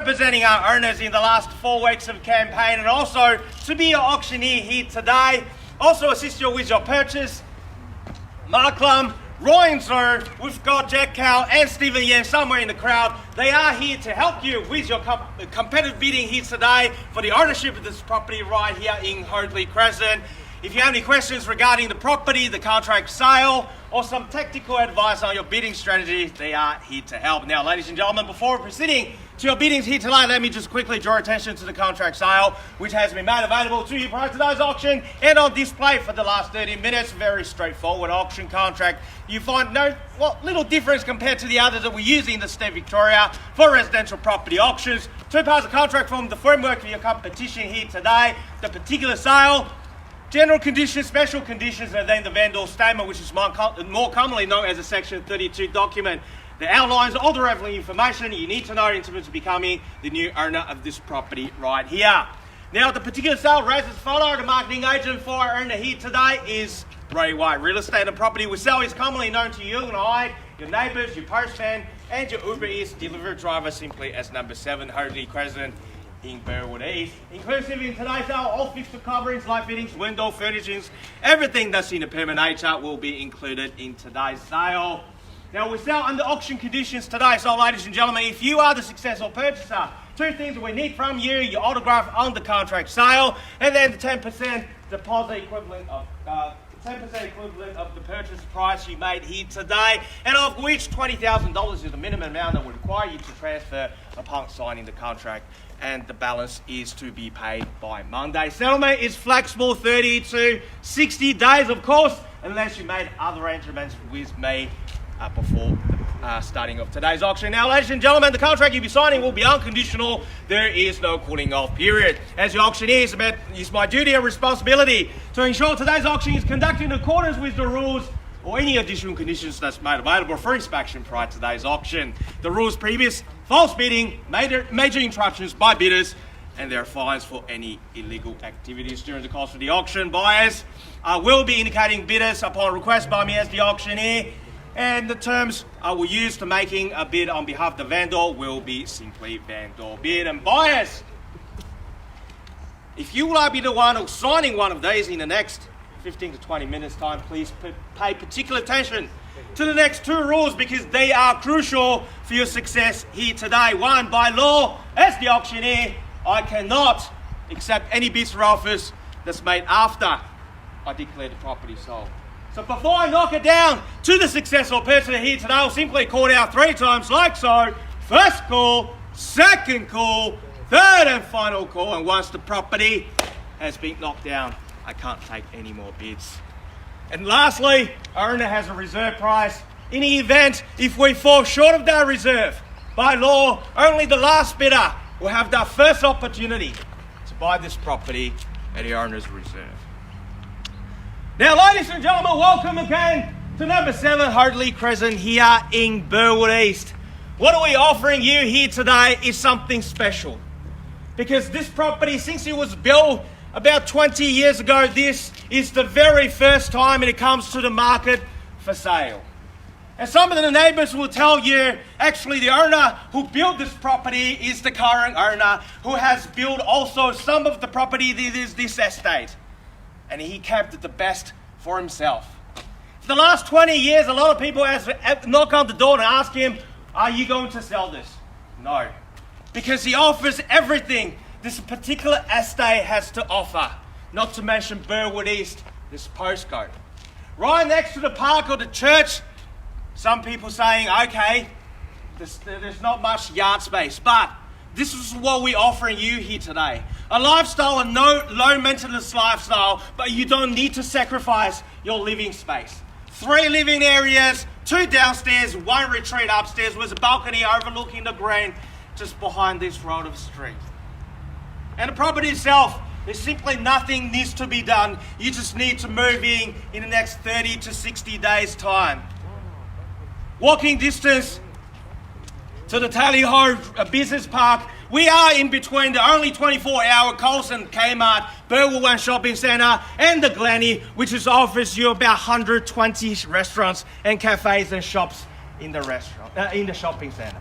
Representing our owners in the last 4 weeks of campaign, and also to be your auctioneer here today, also assist you with your purchase, Marc Lum, Roy and Zhang, we've got Jack Cow and Stephen Yan somewhere in the crowd. They are here to help you with your competitive bidding here today for the ownership of this property right here in Hoadley Crescent. If you have any questions regarding the property, the contract sale, or some technical advice on your bidding strategy, they are here to help. Now, ladies and gentlemen, before proceeding to your biddings here tonight, let me just quickly draw attention to the contract sale, which has been made available to you prior to today's auction and on display for the last 30 minutes. Very straightforward auction contract. You find little difference compared to the others that we use in the state of Victoria for residential property auctions. 2 parts of contract from the framework for your competition here today. The particular sale, general conditions, special conditions, and then the vendor statement, which is more commonly known as a Section 32 document that outlines all the relevant information you need to know in terms of becoming the new owner of this property right here. Now, the particular sale rates as follows. The marketing agent for our owner here today is Ray White. Real estate and property we sell is commonly known to you and I, your neighbours, your postman, and your Uber Eats delivery driver simply as number 7 Hoadley Crescent in Burwood East. Inclusive in today's sale, all fixture coverings, light fittings, window furnishings, everything that's in a permanent nature will be included in today's sale. Now, we sell under auction conditions today, so ladies and gentlemen, if you are the successful purchaser, 2 things we need from you: your autograph on the contract sale, and then the 10% deposit equivalent of 10% equivalent of the purchase price you made here today, and of which $20,000 is the minimum amount that would require you to transfer upon signing the contract, and the balance is to be paid by Monday. Settlement is flexible, 30 to 60 days, of course, unless you made other arrangements with me before starting of today's auction. Now, ladies and gentlemen, the contract you'll be signing will be unconditional. There is no cooling off period. As the auctioneer, it's my duty and responsibility to ensure today's auction is conducted in accordance with the rules or any additional conditions that's made available for inspection prior to today's auction. The rules previous: false bidding, major interruptions by bidders, and there are fines for any illegal activities during the course of the auction. Buyers will be indicating bidders upon request by me as the auctioneer, and the terms I will use to making a bid on behalf of the vendor will be simply vendor bid. And buyers, if you will be the one who's signing one of these in the next 15 to 20 minutes time, please pay particular attention to the next 2 rules, because they are crucial for your success here today. 1, by law, as the auctioneer, I cannot accept any bids or offers that's made after I declare the property sold. So before I knock it down to the successful purchaser here today, I'll simply call it out 3 times like so. First call, second call, third and final call, and once the property has been knocked down, I can't take any more bids. And lastly, our owner has a reserve price. In the event if we fall short of that reserve, by law, only the last bidder will have the first opportunity to buy this property at the owner's reserve. Now, ladies and gentlemen, welcome again to number 7 Hoadley Crescent here in Burwood East. What are we offering you here today is something special, because this property, since it was built about 20 years ago, this is the very first time it comes to the market for sale. And some of the neighbours will tell you, actually, the owner who built this property is the current owner, who has built also some of the property that is this estate, and he kept it the best for himself. For the last 20 years, a lot of people knock on the door and ask him, are you going to sell this? No, because he offers everything this particular estate has to offer, not to mention Burwood East, this postcode. Right next to the park or the church, some people saying, okay, there's not much yard space, but this is what we're offering you here today. A lifestyle, a low maintenance lifestyle, but you don't need to sacrifice your living space. 3 living areas, 2 downstairs, 1 retreat upstairs with a balcony overlooking the Glen just behind this road of street. And the property itself, there's simply nothing needs to be done. You just need to move in the next 30 to 60 days time. Walking distance to the Tally Ho Business Park. We are in between the only 24-hour Coles and Kmart, Burwood One Shopping Centre, and the Glen, which offers you about 120 restaurants and cafes and shops in the shopping centre.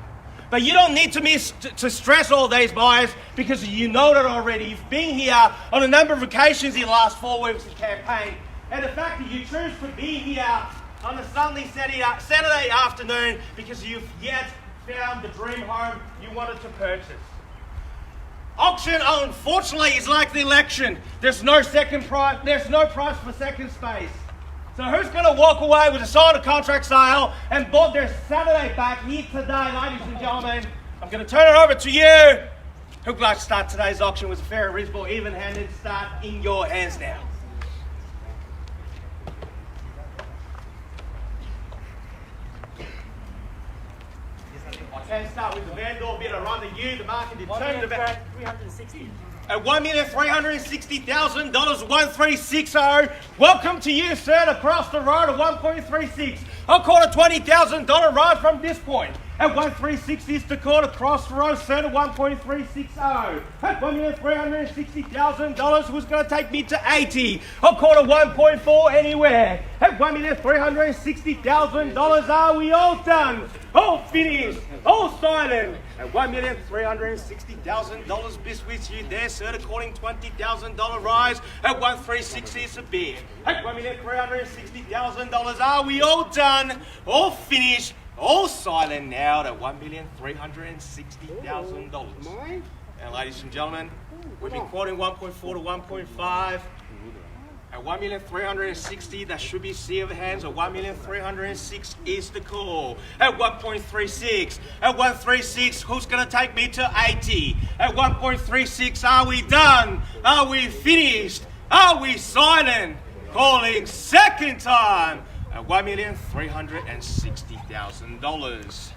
But you don't need to stress all these buyers because you know that already. You've been here on a number of occasions in the last 4 weeks of campaign. And the fact that you choose to be here on a Saturday afternoon because you've yet found the dream home you wanted to purchase. Auction, unfortunately, is like the election. There's no second price. There's no price for second space. So who's going to walk away with a signed contract sale and bought their Saturday back here today, ladies and gentlemen? I'm going to turn it over to you. Who'd like to start today's auction with a fair, reasonable, even-handed start in your hands now? Can start with the vendor bidder under you. The market determined about 360. At $1,360,000, 1360. Welcome to you, sir, across the road at 1.36. I'll call a $20,000 ride from this point. At 1,360 is the call across the road, sir, to 1.360. At $1,360,000, who's going to take me to 80? I'll call a 1.4 anywhere. At $1,360,000, are we all done? All finished, all silent. At $1,360,000, bis with you there, sir, according $20,000 rise. At 1,360 is a bid. At $1,360,000, are we all done? All finished, all silent now at $1,360,000. And ladies and gentlemen, we've been quoting 1.4 to 1.5. At $1,360,000, that should be sea of hands. At $1,306,000 is the call. At 1.36, at 1.36, who's going to take me to 80? At 1.36, are we done? Are we finished? Are we silent? Calling second time at $1,360,000.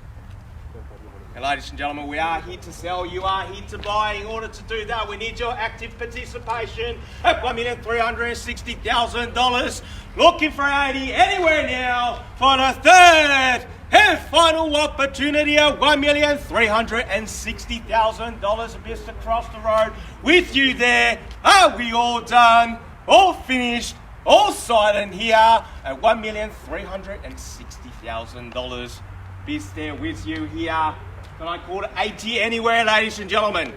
And ladies and gentlemen, we are here to sell, you are here to buy. In order to do that, we need your active participation at $1,360,000. Looking for 80 anywhere now for the third and final opportunity at $1,360,000. A bit across the road with you there. Are we all done? All finished? All silent here at $1,360,000. Bits there with you here. Can I call it 80 anywhere, ladies and gentlemen?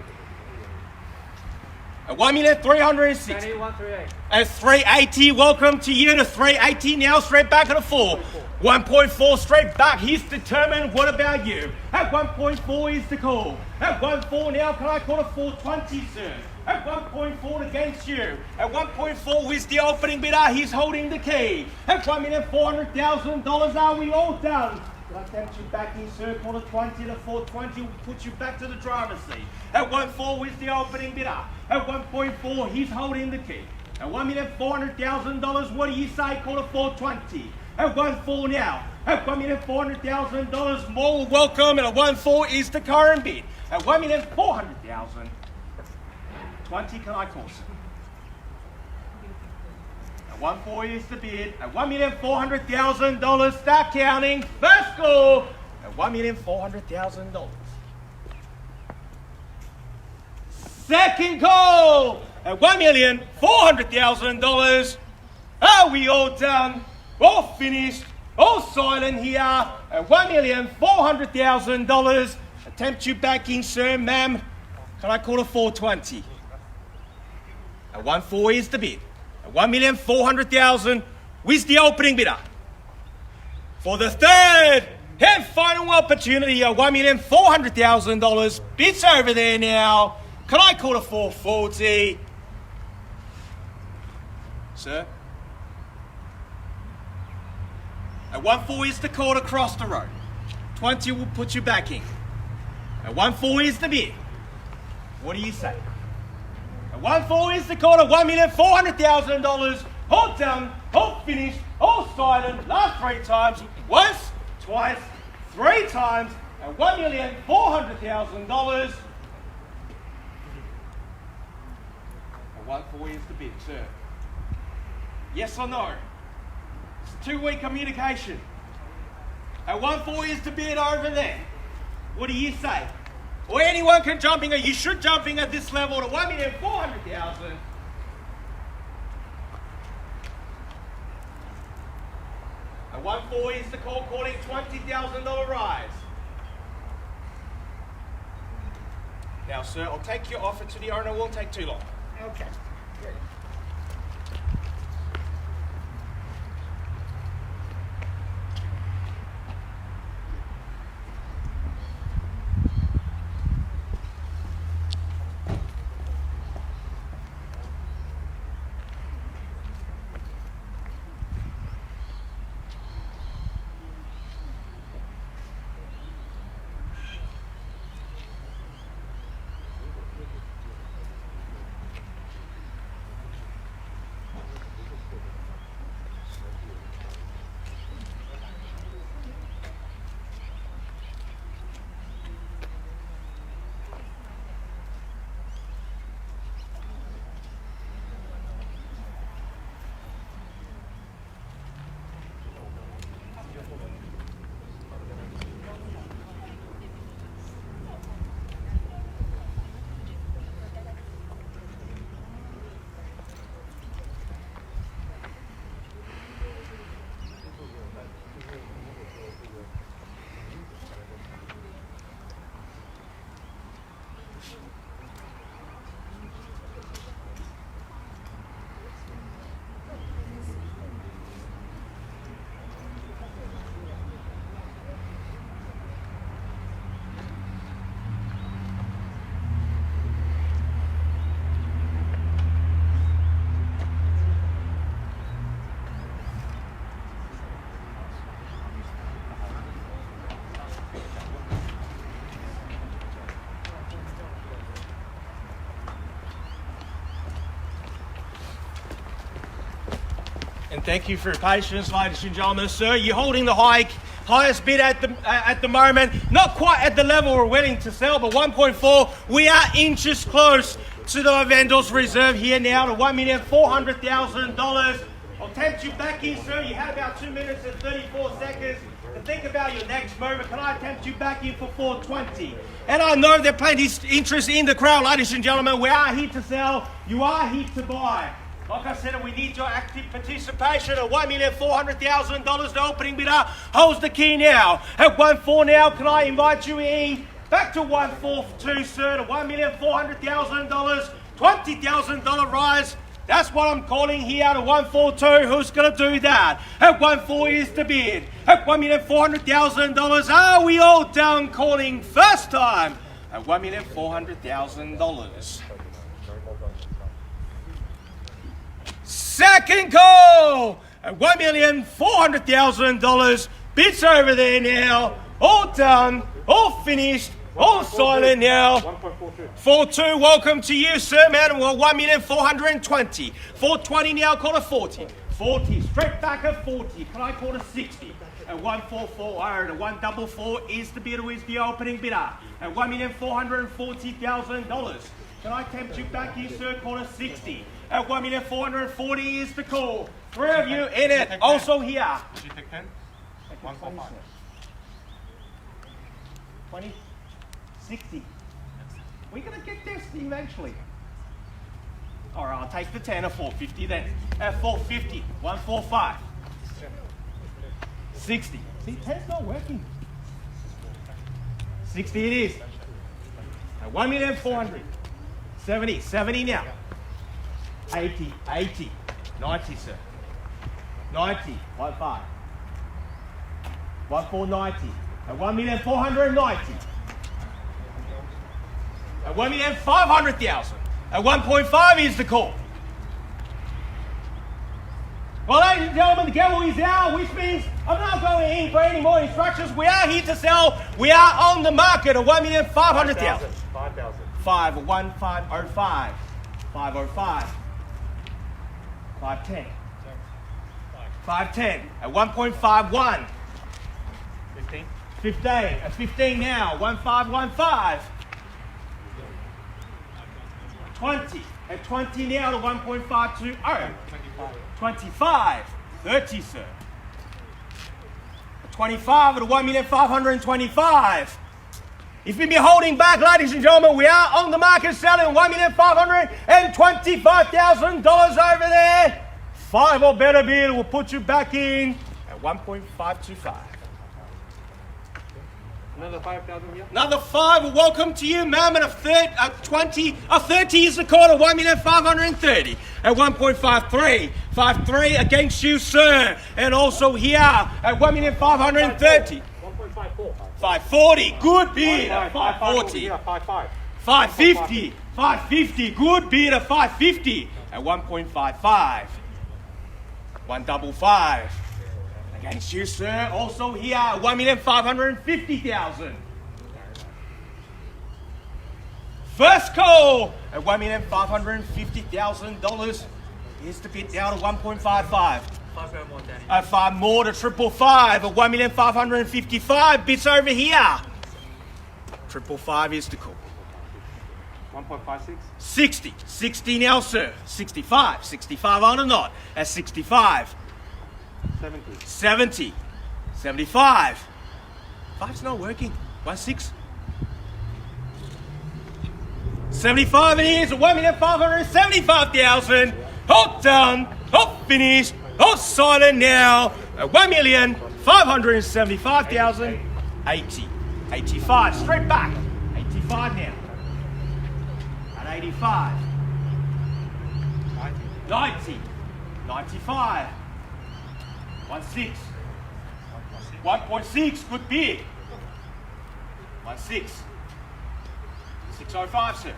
At $1,360,000. At 380, welcome to you to 380 now, straight back at a 4. 1.4 straight back, he's determined. What about you? At 1.4 is the call. At 1.4 now, can I call it 420, sir? At 1.4 against you. At 1.4 with the opening bidder, he's holding the key. At $1,400,000, are we all done? Can I tempt you back in, sir? Call it 20 to 420, will put you back to the driver's seat. At 1.4 with the opening bidder. At 1.4, he's holding the key. At $1,400,000, what do you say? Call it 420. At 1.4 now. At $1,400,000, more welcome. And at 1.4 is the current bid. At $1,400,000. 20, can I call, sir? At 1.4 is the bid. At $1,400,000, start counting. First call at $1,400,000. Second call at $1,400,000. Are we all done? All finished? All silent here at $1,400,000. Attempt you back in, sir, ma'am. Can I call it 420? At 1.4 is the bid. At $1,400,000 with the opening bidder. For the third and final opportunity at $1,400,000. Bids over there now. Can I call it 440? Sir? At 1.4 is the call across the road. 20 will put you back in. At 1.4 is the bid. What do you say? At 1.4 is the call at $1,400,000. All done, all finished, all silent. Last 3 times. Once, twice, 3 times at $1,400,000. At 1.4 is the bid, sir. Yes or no? It's 2-way communication. At 1.4 is the bid over there. What do you say? Or anyone can jump in, you should jump in at this level to $1,400,000. At 1.4 is the call, calling $20,000 rise. Now, sir, I'll take your offer to the owner. It won't take too long. Okay. Good. And thank you for your patience, ladies and gentlemen. Sir, you're holding the highest bid at the moment. Not quite at the level we're willing to sell, but 1.4. We are inches close to the vendor's reserve here now to $1,400,000. I'll tempt you back in, sir. You had about 2 minutes and 34 seconds to think about your next movement. Can I tempt you back in for 420? And I know there's plenty of interest in the crowd, ladies and gentlemen. We are here to sell. You are here to buy. Like I said, we need your active participation at $1,400,000. The opening bidder holds the key now. At 1.4 now, can I invite you in? Back to 1.42, sir, to $1,400,000. $20,000 rise. That's what I'm calling here at 1.42. Who's going to do that? At 1.4 is the bid. At $1,400,000. Are we all done calling first time? At $1,400,000. Second call at $1,400,000. Bids over there now. All done, all finished, all silent now. 4.2. Welcome to you, sir, man. Well, 1,420,000. 420 now. Call it 40. 40. Straight back at 40. Can I call it 60? At 1.44. At 1.44 is the bidder. Is the opening bidder at $1,440,000. Can I tempt you back here, sir? Call it 60. At $1,440,000 is the call. Three of you in it. Also here. Did you take 10? 1.5. 20, 60. We're going to get there eventually. All right, I'll take the 10 at 450 then. At 450, 145. 60. See, 10's not working. 60 it is. At 1,400,000. 70, 70 now. 80, 80. 90, sir. 90, 1.5. 1,490. At 1,490,000. At 1,500,000. At 1.5 is the call. Well, ladies and gentlemen, the gavel is out, which means I'm not going in for any more instructions. We are here to sell. We are on the market at 1,500,000. 5,000. 1505. 505. 510. 510 at 1.51. 15. 15 at 15 now. 1515. 20 at 20 now to 1.520. 25. 30, sir. At 25 at 1,525,000. If you've been holding back, ladies and gentlemen, we are on the market selling $1,525,000 over there. 5 or better bid will put you back in at 1.525. Another 5,000 here. Another 5. Well, welcome to you, ma'am. And a 30 is the quarter. 1,530,000 at 1.53. 5.3 against you, sir. And also here at 1,530,000. 1.54. 540. Good bid at 540. Yeah, 5.5. 550. 550. Good bid at 550 at 1.55. 155. Against you, sir. Also here, 1,550,000. First call at $1,550,000. Here's the bid down to 1.55. 5 grand more, Danny. 5 more to 555 at 1,555,000. Bids over here. 555 is the call. 1.56. 60. 60 now, sir. 65. 65 on or not at 65. 70. 70. 75. 5's not working. 16. 75 and here's 1,575,000. Hot done. Hot finished. Hot silent now. At 1,575,000. 80. 85. Straight back. 85 now. At 85. 90. 95. 16. 1.6, good bid. 16. 605, sir.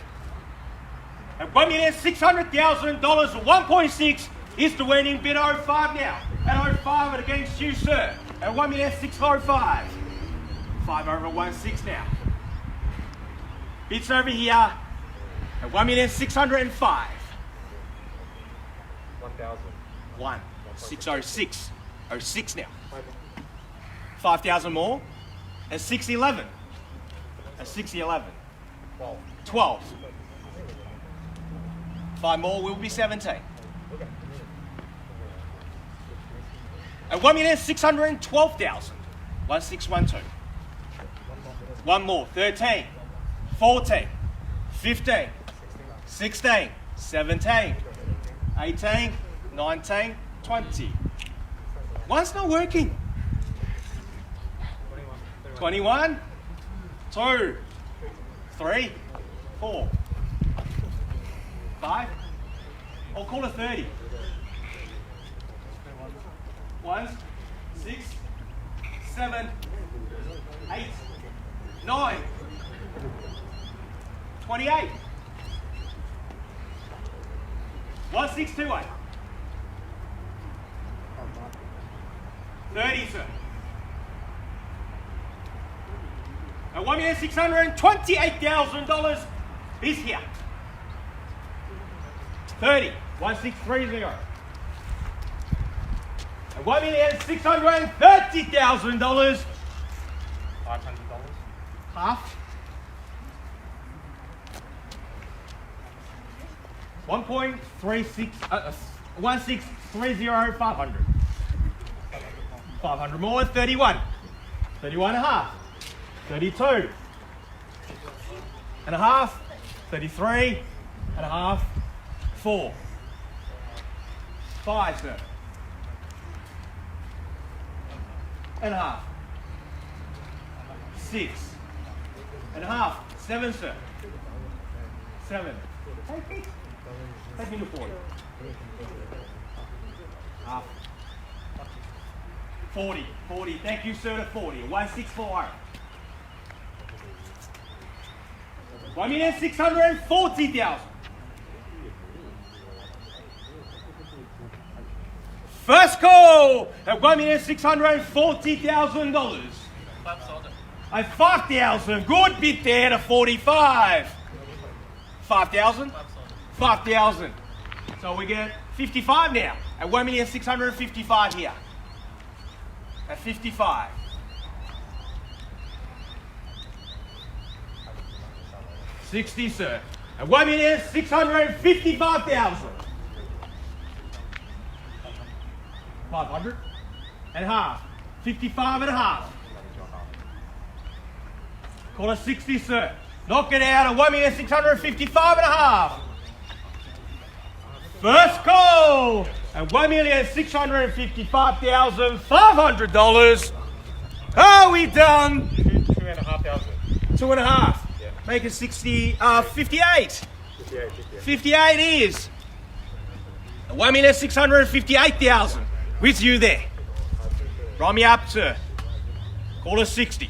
At $1,600,000 at 1.6 is the winning bid. 05 now. At 05 and against you, sir. At 1,605,000. 5 over 16 now. Bids over here at 1,605,000. 1,000. 1. 606. 06 now. 5,000 more. At 611. At 611. 12. 12. 5 more will be 17. At 1,612,000. 1612. 1 more. 13. 14. 15. 16. 17. 18. 19. 20. 1's not working. 21. 2. 3. 4. 5. I'll call it 30. 1, 6, 7, 8, 9, 28. 1628. 30, sir. At $1,628,000 is here. 30. 1630. At $1,630,000. $500. Half. 1.36. 1630. 500. 500 more at 31. 31 and a half. 32 and a half. 33 and a half. 4. 5, sir. And a half. 6 and a half. 7, sir. 7. Take me to 40. Half. 40. 40. Thank you, sir, to 40. 1640. 1,640,000. First call at $1,640,000. At 5,000. Good bid there to 45. 5,000. 5,000. So we get 55 now. At 1,655,000 here. At 55. 60, sir. At 1,655,000. 500 and a half. 55 and a half. Call it 60, sir. Knock it out at 1,655 and a half. First call at $1,655,500. Are we done? 2,500. 2.5. Yeah. Make it 58. 58. 58 is 1,658,000. With you there. Write me up, sir. Call it 60.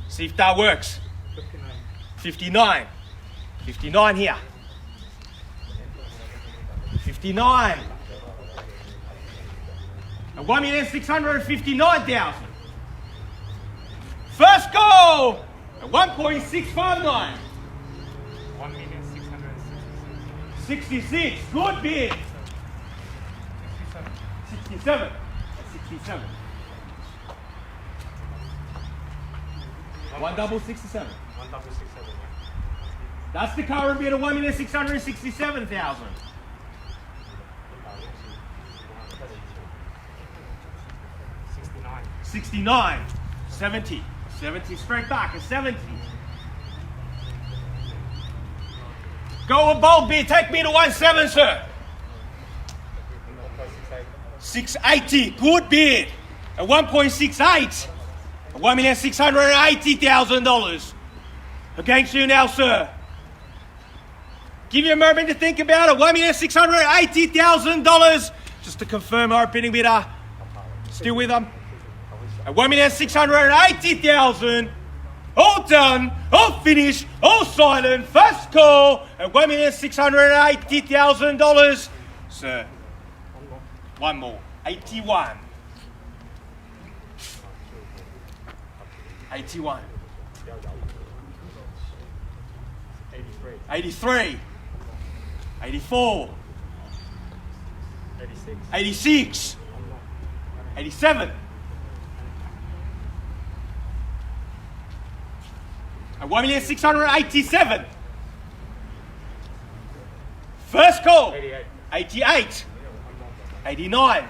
See if that works. 59. 59 here. 59. 1,659,000. First goal at 1.659. 1,666. 66. Good bid. 67. 67. 1,667. 1,667. That's the current bid of 1,667,000. 69. 69. 70. 70 straight back. A 70. Go a bold bid. Take me to 1.7, sir. 680. Good bid. At 1.68. $1,680,000. Against you now, sir. Give you a moment to think about it. $1,680,000. Just to confirm our bidding bidder. Still with them? At 1,680,000. All done, all finished, all silent. First call at $1,680,000. Sir. One more. 81. 81. 83. 84. 86. 87. At 1,687,000. First call. 88. 89.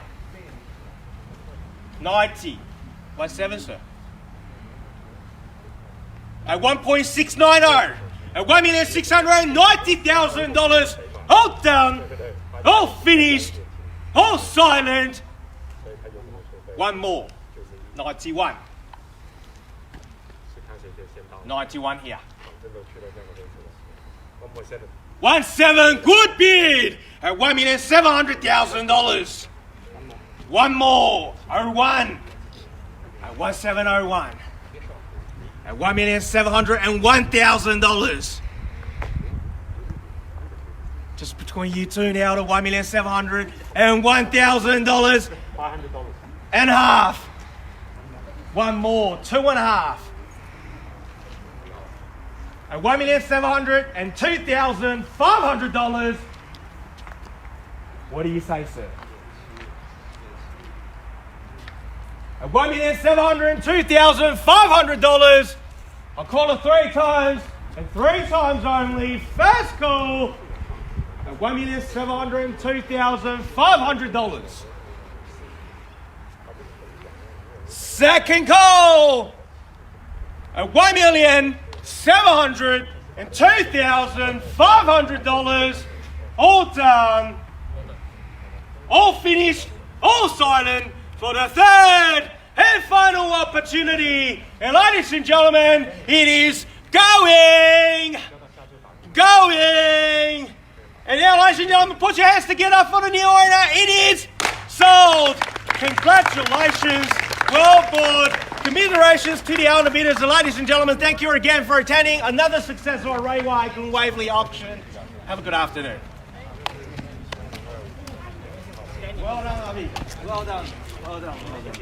90. 1.7, sir. At 1.690. At $1,690,000. All done. All finished. All silent. One more. 91. 91 here. 1.7. Good bid. At $1,700,000. One more. 01. At 1701. At $1,701,000. Just between you two now to $1,701,000. $500. And half. One more. 2.5. At $1,702,500. What do you say, sir? At $1,702,500. I'll call it 3 times, and 3 times only. First call at $1,702,500. Second call at $1,702,500. All done, all finished, all silent for the third and final opportunity. And ladies and gentlemen, it is going. And now, ladies and gentlemen, put your hands together for the new owner. It is sold. Congratulations. Well bought. Commiserations to the owner bidders. And ladies and gentlemen, thank you again for attending another successful Rayway and Waverley auction. Have a good afternoon. Well done, Avi. Well done. Well done. Well done.